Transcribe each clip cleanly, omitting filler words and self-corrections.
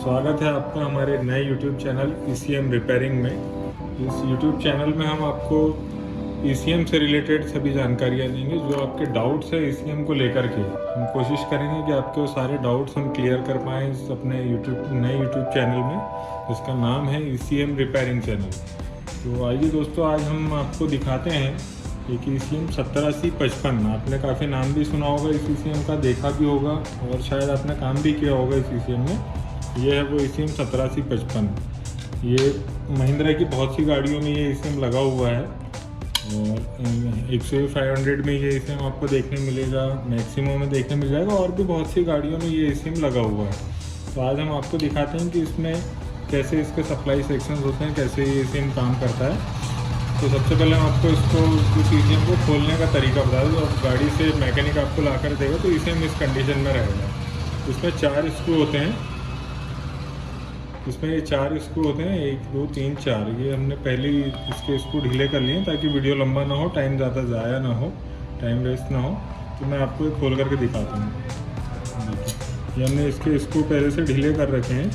स्वागत है आपका हमारे नए YouTube चैनल ECM रिपेयरिंग में। इस YouTube चैनल में हम आपको ECM से रिलेटेड सभी जानकारियाँ देंगे। जो आपके डाउट्स है ECM को लेकर के, हम कोशिश करेंगे कि आपके वो सारे डाउट्स हम क्लियर कर पाएँ इस अपने नए YouTube चैनल में, जिसका नाम है ECM रिपेयरिंग चैनल। तो आइए दोस्तों, आज हम आपको दिखाते हैं एक ECM 708055। आपने काफ़ी नाम भी सुना होगा इस ECM का, देखा भी होगा और शायद आपने काम भी किया होगा इस ECM में। ये है वो ECM 708055। ये महिंद्रा की बहुत सी गाड़ियों में ये ECM लगा हुआ है और 100-500 में ये ECM आपको देखने मिलेगा, मैक्सिमो में देखने मिल जाएगा और भी बहुत सी गाड़ियों में ये ECM लगा हुआ है। तो आज हम आपको दिखाते हैं कि इसमें कैसे इसके सप्लाई सेक्शंस होते हैं, कैसे ये ECM काम करता है। तो सबसे पहले हम आपको इस ECM को खोलने का तरीका बता दें। जब गाड़ी से मैकेनिक आपको ला कर देगा तो ECM इस कंडीशन में रहेगा। इसमें 4 स्क्रू होते हैं। इसमें ये 4 स्क्रू होते हैं, 1 2 3 4। ये हमने पहले ही इसके स्क्रू ढीले कर लिए ताकि वीडियो लंबा ना हो, टाइम ज़्यादा ज़ाया ना हो, टाइम वेस्ट ना हो। तो मैं आपको खोल करके दिखाता हूँ। ये हमने इसके स्क्रू पहले से ढीले कर रखे हैं।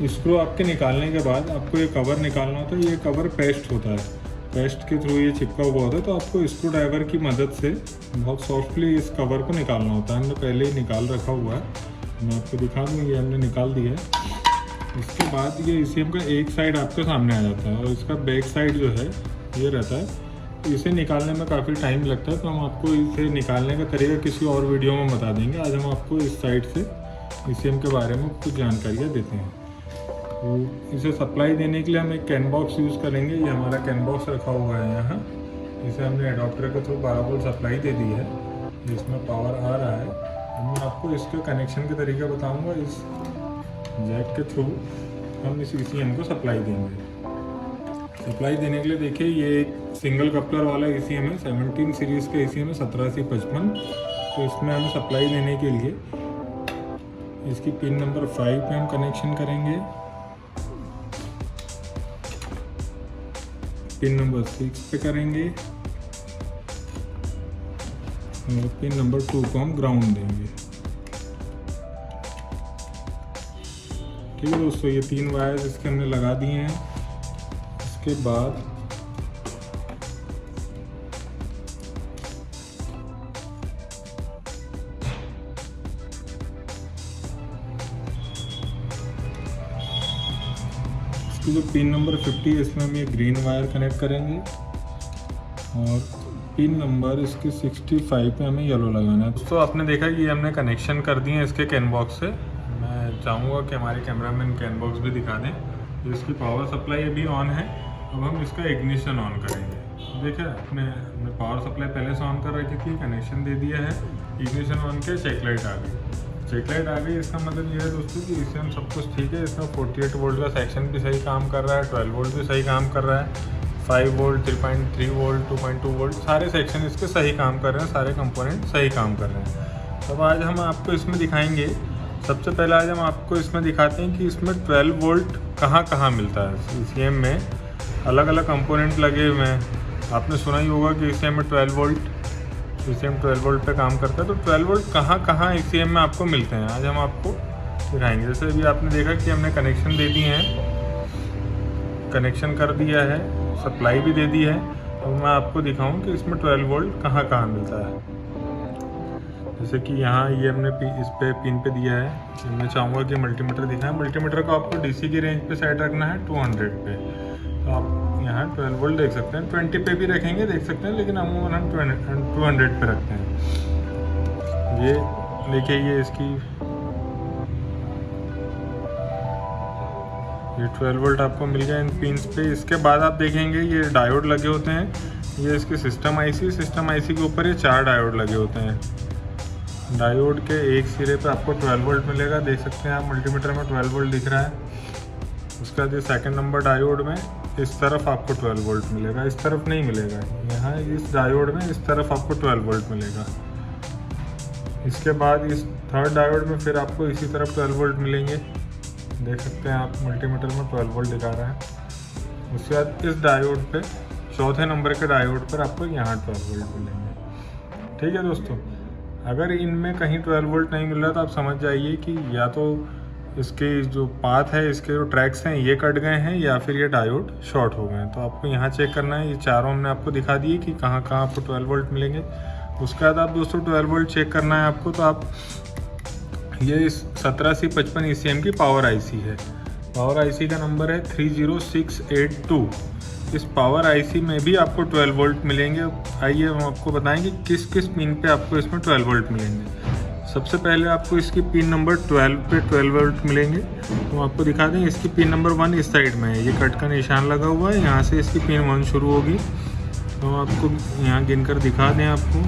स्क्रू आपके निकालने के बाद आपको ये कवर निकालना होता है। ये कवर पेस्ट होता है, पेस्ट के थ्रू ये चिपका हुआ होता है। तो आपको स्क्रू ड्राइवर की मदद से बहुत सॉफ्टली इस कवर को निकालना होता है। हमने पहले ही निकाल रखा हुआ है, मैं आपको दिखा दूँ। ये हमने निकाल दिया है। इसके बाद ये ECM का एक साइड आपके सामने आ जाता है और इसका बैक साइड जो है ये रहता है। इसे निकालने में काफ़ी टाइम लगता है, तो हम आपको इसे निकालने का तरीका किसी और वीडियो में बता देंगे। आज हम आपको इस साइड से ECM के बारे में कुछ जानकारियाँ देते हैं। तो इसे सप्लाई देने के लिए हम एक कैन बॉक्स यूज़ करेंगे। ये हमारा कैन बॉक्स रखा हुआ है यहाँ। इसे हमने एडाप्टर के थ्रू 12 वोल्ट सप्लाई दे दी है। इसमें पावर आ रहा है। मैं आपको इसके कनेक्शन के तरीका बताऊंगा। इस जैक के थ्रू हम इस ECM को सप्लाई देंगे। सप्लाई देने के लिए देखिए, ये एक सिंगल कपलर वाला ECM है। 17 सीरीज़ का ECM है 708055। तो इसमें हमें सप्लाई देने के लिए इसकी पिन नंबर 5 पे हम कनेक्शन करेंगे। पिन नंबर 6 पे करेंगे और पिन नंबर 2 को हम ग्राउंड देंगे। ठीक है दोस्तों, ये 3 वायर्स इसके हमने लगा दिए हैं। इसके बाद इसकी जो पिन नंबर 50 है, इसमें हम ये ग्रीन वायर कनेक्ट करेंगे और पिन नंबर इसके 65 पे हमें येलो लगाना है। दोस्तों आपने देखा कि ये हमने कनेक्शन कर दिए हैं इसके कैन बॉक्स से। मैं चाहूँगा कि हमारे कैमरामैन कैन बॉक्स भी दिखा दें। तो इसकी पावर सप्लाई अभी ऑन है। अब हम इसका इग्निशन ऑन करेंगे। देखिए, अपने पावर सप्लाई पहले से ऑन कर रखी थी, कनेक्शन दे दिया है, इग्निशन ऑन किया, चेक लाइट आ गई। चेक लाइट आ गई, इसका मतलब ये है दोस्तों कि ECM सब कुछ ठीक है। इसमें 48 वोल्ट का सेक्शन भी सही काम कर रहा है, 12 वोल्ट भी सही काम कर रहा है, 5 वोल्ट, 3.3 वोल्ट, 2.2 वोल्ट, सारे सेक्शन इसके सही काम कर रहे हैं, सारे कंपोनेंट सही काम कर रहे हैं। अब आज हम आपको इसमें दिखाएंगे। सबसे पहले आज हम आपको इसमें दिखाते हैं कि इसमें 12 वोल्ट कहाँ मिलता है। ECM में अलग अलग कंपोनेंट लगे हुए हैं। आपने सुना ही होगा कि ECM में 12 वोल्ट पे काम करता है। तो 12 वोल्ट कहाँ ECM में आपको मिलते हैं, आज हम आपको दिखाएंगे। जैसे अभी आपने देखा कि हमने कनेक्शन दे दिए हैं, कनेक्शन कर दिया है, सप्लाई भी दे दी है। अब मैं आपको दिखाऊं कि इसमें 12 वोल्ट कहाँ मिलता है। जैसे कि यहाँ ये हमने इस पे पिन पे दिया है। मैं चाहूँगा कि मल्टीमीटर दिखाएं। मल्टीमीटर को आपको DC की रेंज पे सेट रखना है 200 पे। तो आप यहाँ 12 वोल्ट देख सकते हैं, 20 पे भी रखेंगे देख सकते हैं, लेकिन अमूमन हम 200 पे रखते हैं। ये देखिए, ये इसकी ये 12 वोल्ट आपको मिल गया इन पिन्स पे। इसके बाद आप देखेंगे ये डायोड लगे होते हैं। ये इसकी सिस्टम IC के ऊपर ये 4 डायोड लगे होते हैं। डायोड के एक सिरे पे आपको 12 वोल्ट मिलेगा, देख सकते हैं आप मल्टीमीटर में 12 वोल्ट दिख रहा है। उसके बाद ये सेकंड नंबर डायोड में इस तरफ आपको 12 वोल्ट मिलेगा, इस तरफ नहीं मिलेगा। यहाँ इस डायोड में इस तरफ आपको 12 वोल्ट मिलेगा। इसके बाद इस थर्ड डायोड में फिर आपको इसी तरफ 12 वोल्ट मिलेंगे, देख सकते हैं आप मल्टीमीटर में 12 वोल्ट दिखा रहा है। उसके बाद इस डायोड पे, चौथे नंबर के डायोड पर आपको यहाँ 12 वोल्ट मिलेंगे। ठीक है दोस्तों, अगर इनमें कहीं 12 वोल्ट नहीं मिल रहा तो आप समझ जाइए कि या तो इसके जो पाथ है, इसके जो ट्रैक्स हैं ये कट गए हैं, या फिर ये डायोड शॉर्ट हो गए हैं। तो आपको यहाँ चेक करना है। ये चारों हमने आपको दिखा दिए कि कहाँ कहाँ आपको 12 वोल्ट मिलेंगे। उसके बाद आप दोस्तों 12 वोल्ट चेक करना है आपको। तो आप ये 17C55 ECM की पावर आईसी है। पावर आईसी का नंबर है 30682। इस पावर आईसी में भी आपको 12 वोल्ट मिलेंगे। आइए हम आपको बताएंगे किस किस पिन पे आपको इसमें 12 वोल्ट मिलेंगे। सबसे पहले आपको इसकी पिन नंबर 12 पे 12 वोल्ट मिलेंगे। तो आपको दिखा दें, इसकी पिन नंबर 1 इस साइड में है, ये कट का निशान लगा हुआ है, यहाँ से इसकी पिन 1 शुरू होगी। तो आपको यहाँ गिनकर दिखा दें आपको।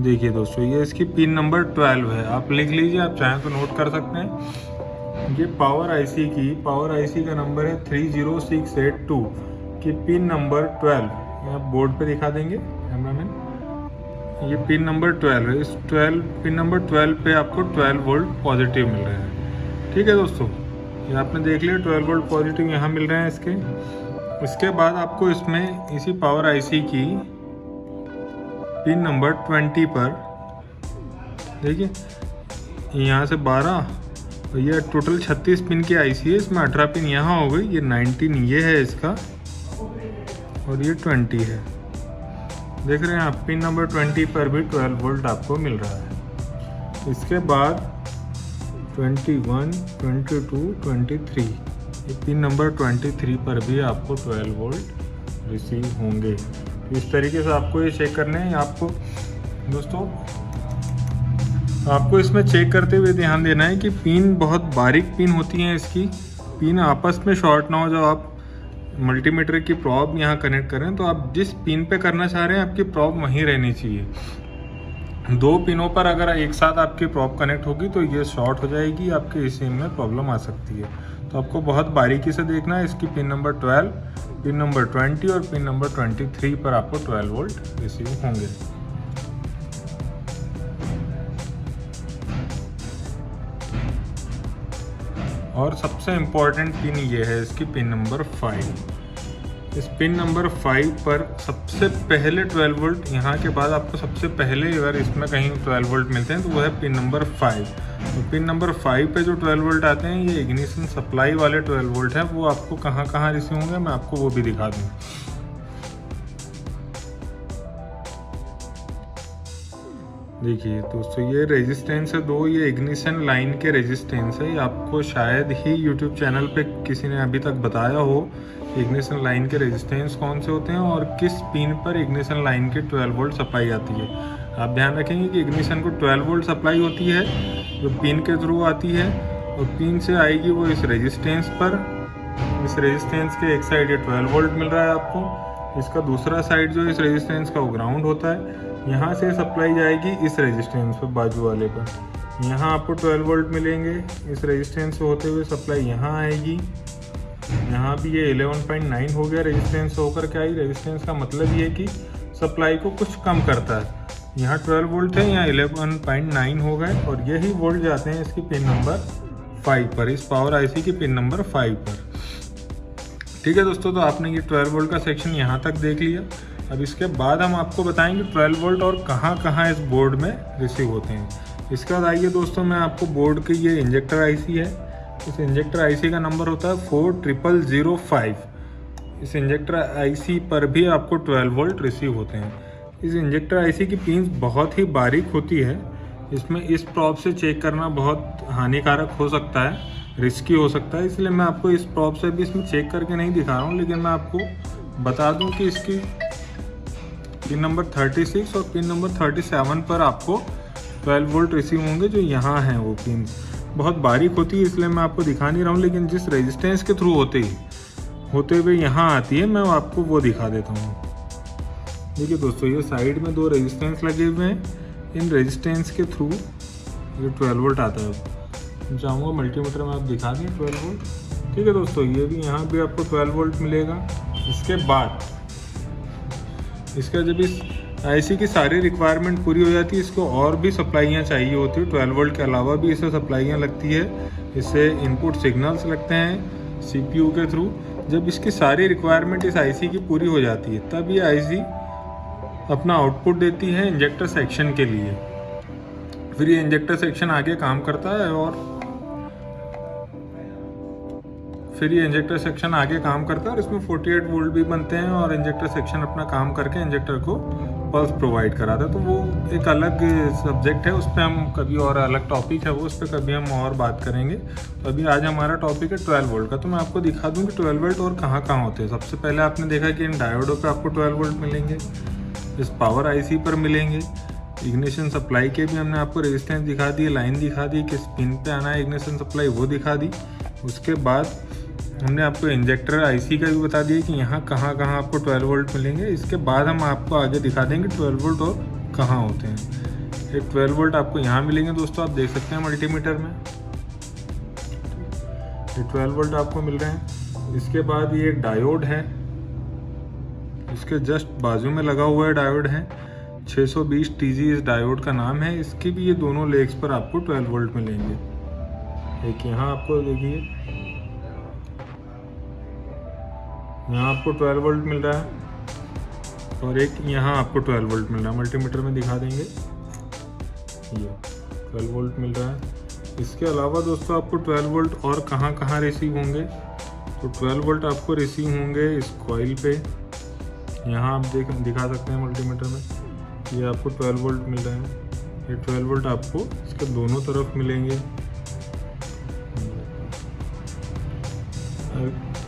देखिए दोस्तों, ये इसकी पिन नंबर 12 है। आप लिख लीजिए, आप चाहें तो नोट कर सकते हैं। ये पावर आईसी का नंबर है 30682 की पिन नंबर 12। आप बोर्ड पे दिखा देंगे कैमरामैन। ये पिन नंबर 12 है। इस पिन नंबर 12 पे आपको 12 वोल्ट पॉजिटिव मिल रहे हैं। ठीक है दोस्तों, ये आपने देख लिया 12 वोल्ट पॉजिटिव यहाँ मिल रहे हैं इसके। इसके बाद आपको इसमें इसी पावर आईसी की पिन नंबर 20 पर देखिए, यहाँ से 12 और ये टोटल 36 पिन की आईसी है। इसमें 18 पिन यहाँ हो गई, ये 19 ये है इसका, और ये 20 है। देख रहे हैं आप, पिन नंबर 20 पर भी 12 वोल्ट आपको मिल रहा है। इसके बाद 21, 22, 23, ये पिन नंबर 23 पर भी आपको 12 वोल्ट रिसीव होंगे। तो इस तरीके से आपको ये चेक करने हैं। आपको दोस्तों, आपको इसमें चेक करते हुए ध्यान देना है कि पिन बहुत बारीक पिन होती हैं। इसकी पिन आपस में शॉर्ट ना हो। जब आप मल्टीमीटर की प्रॉब यहाँ कनेक्ट करें तो आप जिस पिन पे करना चाह रहे हैं आपकी प्रॉब वहीं रहनी चाहिए। 2 पिनों पर अगर एक साथ आपकी प्रॉब कनेक्ट होगी तो ये शॉर्ट हो जाएगी, आपके इसी में प्रॉब्लम आ सकती है। तो आपको बहुत बारीकी से देखना है। इसकी पिन नंबर 12, पिन नंबर 20 और पिन नंबर 23 पर आपको 12 वोल्ट रिसीव होंगे। और सबसे इम्पॉर्टेंट पिन ये है, इसकी पिन नंबर 5। इस पिन नंबर 5 पर सबसे पहले 12 वोल्ट, यहाँ के बाद आपको सबसे पहले अगर इसमें कहीं 12 वोल्ट मिलते हैं तो वो है पिन नंबर 5। तो पिन नंबर 5 पे जो 12 वोल्ट आते हैं, ये इग्निशन सप्लाई वाले 12 वोल्ट हैं। वो आपको कहाँ कहाँ रिसीव होंगे मैं आपको वो भी दिखा दूँ। देखिए दोस्तों, ये रेजिस्टेंस है 2, ये इग्निशन लाइन के रेजिस्टेंस है। ये आपको शायद ही यूट्यूब चैनल पे किसी ने अभी तक बताया हो इग्निशन लाइन के रेजिस्टेंस कौन से होते हैं और किस पिन पर इग्निशन लाइन की 12 वोल्ट सप्लाई आती है। आप ध्यान रखेंगे कि इग्निशन को 12 वोल्ट सप्लाई होती है जो पिन के थ्रू आती है, और पिन से आएगी वो इस रेजिस्टेंस पर। इस रेजिस्टेंस के एक साइड ये 12 वोल्ट मिल रहा है आपको, इसका दूसरा साइड जो इस रेजिस्टेंस का वो ग्राउंड होता है। यहाँ से सप्लाई जाएगी इस रेजिस्टेंस पर, बाजू वाले पर। यहाँ आपको 12 वोल्ट मिलेंगे। इस रेजिस्टेंस से होते हुए सप्लाई यहाँ आएगी। यहाँ भी ये 11.9 हो गया रेजिस्टेंस होकर के आई। रेजिस्टेंस का मतलब ये कि सप्लाई को कुछ कम करता है। यहाँ 12 वोल्ट है, यहाँ 11.9 हो गए, और यही वोल्ट जाते हैं इसकी पिन नंबर 5 पर, इस पावर आईसी की पिन नंबर 5 पर। ठीक है दोस्तों, तो आपने ये 12 वोल्ट का सेक्शन यहाँ तक देख लिया। अब इसके बाद हम आपको बताएंगे 12 वोल्ट और कहाँ कहाँ इस बोर्ड में रिसीव होते हैं। इसके बाद आइए दोस्तों, मैं आपको बोर्ड की ये इंजेक्टर आईसी है। इस इंजेक्टर आईसी का नंबर होता है 40005। इस इंजेक्टर आईसी पर भी आपको 12 वोल्ट रिसीव होते हैं। इस इंजेक्टर आईसी की पिन्स बहुत ही बारीक होती है। इसमें इस प्रॉब से चेक करना बहुत हानिकारक हो सकता है, रिस्की हो सकता है, इसलिए मैं आपको इस प्रॉब से भी इसमें चेक करके नहीं दिखा रहा हूँ। लेकिन मैं आपको बता दूँ कि इसकी पिन नंबर 36 और पिन नंबर 37 पर आपको 12 वोल्ट रिसीव होंगे। जो यहाँ हैं वो पिन बहुत बारीक होती है, इसलिए मैं आपको दिखा नहीं रहा हूँ। लेकिन जिस रेजिस्टेंस के थ्रू होते हुए यहाँ आती है, मैं आपको वो दिखा देता हूँ। देखिए दोस्तों, ये साइड में 2 रेजिस्टेंस लगे हुए हैं। इन रेजिस्टेंस के थ्रू ये 12 वोल्ट आता है। चाहूँगा मल्टीमीटर में आप दिखा दें 12 वोल्ट। ठीक है दोस्तों, ये भी यहाँ भी आपको 12 वोल्ट मिलेगा। इसके बाद इसका जब इस आईसी की सारी रिक्वायरमेंट पूरी हो जाती है, इसको और भी सप्लाइयाँ चाहिए होती है। 12 वोल्ट के अलावा भी इसे सप्लाइयाँ लगती है। इससे इनपुट सिग्नल्स लगते हैं सीपीयू के थ्रू। जब इसकी सारी रिक्वायरमेंट इस आईसी की पूरी हो जाती है तब ये आईसी अपना आउटपुट देती है इंजेक्टर सेक्शन के लिए। फिर ये इंजेक्टर सेक्शन आगे काम करता है और इसमें 48 वोल्ट भी बनते हैं और इंजेक्टर सेक्शन अपना काम करके इंजेक्टर को पल्स प्रोवाइड कराता है। तो वो एक अलग सब्जेक्ट है, उस पर हम कभी और अलग टॉपिक है वो, उस पर कभी हम और बात करेंगे। तो अभी आज हमारा टॉपिक है 12 वोल्ट का। तो मैं आपको दिखा दूँ कि 12 वोल्ट और कहाँ कहाँ होते हैं। सबसे पहले आपने देखा कि इन डायोडों पर आपको 12 वोल्ट मिलेंगे, इस पावर आईसी पर मिलेंगे। इग्निशन सप्लाई के भी हमने आपको रेजिस्टेंस दिखा दी, लाइन दिखा दी, किस पिन पे आना है इग्निशन सप्लाई वो दिखा दी। उसके बाद हमने आपको इंजेक्टर आईसी का भी बता दिया कि यहाँ कहाँ आपको 12 वोल्ट मिलेंगे। इसके बाद हम आपको आगे दिखा देंगे 12 वोल्ट और कहाँ होते हैं। एक 12 वोल्ट आपको यहाँ मिलेंगे दोस्तों, आप देख सकते हैं मल्टीमीटर में ये 12 वोल्ट आपको मिल रहे हैं। इसके बाद ये डायोड है, इसके जस्ट बाजू में लगा हुआ है डायोड है, 620 TG इस डायोड का नाम है। इसकी भी ये दोनों लेग्स पर आपको 12 वोल्ट मिलेंगे। एक यहाँ आपको देखिए, यहाँ आपको 12 वोल्ट मिल रहा है और एक यहाँ आपको 12 वोल्ट मिल रहा है। मल्टीमीटर में दिखा देंगे, ये 12 वोल्ट मिल रहा है। इसके अलावा दोस्तों आपको 12 वोल्ट और कहाँ रिसीव होंगे, तो 12 वोल्ट आपको रिसीव होंगे इस कॉइल पे। यहाँ आप दिखा सकते हैं मल्टीमीटर में, ये आपको 12 वोल्ट मिल रहे हैं। ये 12 वोल्ट आपको इसके दोनों तरफ मिलेंगे।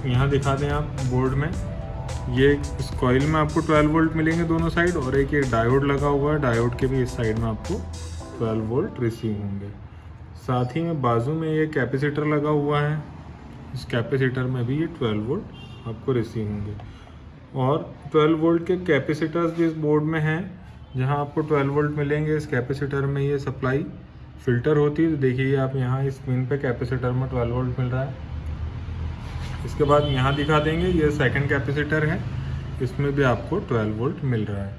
यहाँ दिखा दें आप बोर्ड में, ये इस कॉइल में आपको 12 वोल्ट मिलेंगे दोनों साइड, और एक डायोड लगा हुआ है, डायोड के भी इस साइड में आपको 12 वोल्ट रिसीव होंगे। साथ ही में बाजू में ये कैपेसिटर लगा हुआ है, इस कैपेसिटर में भी ये 12 वोल्ट आपको रिसीव होंगे। और 12 वोल्ट के कैपेसिटर्स भी इस बोर्ड में हैं, जहाँ आपको 12 वोल्ट मिलेंगे। इस कैपेसिटर में ये सप्लाई फिल्टर होती है, तो देखिए आप यहाँ इस पिन पे कैपेसिटर में 12 वोल्ट मिल रहा है। इसके बाद यहाँ दिखा देंगे, ये सेकंड कैपेसिटर है, इसमें भी आपको 12 वोल्ट मिल रहा है।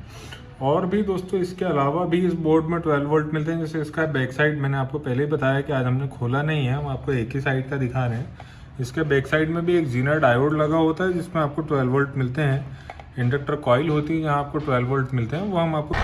और भी दोस्तों इसके अलावा भी इस बोर्ड में 12 वोल्ट मिलते हैं। जैसे इसका बैक साइड मैंने आपको पहले ही बताया कि आज हमने खोला नहीं है, हम आपको एक ही साइड का दिखा रहे हैं। इसके बैक साइड में भी एक जीनर डायोड लगा होता है, जिसमें आपको 12 वोल्ट मिलते हैं। इंडक्टर कॉइल होती है जहाँ आपको 12 वोल्ट मिलते हैं, वो हम आपको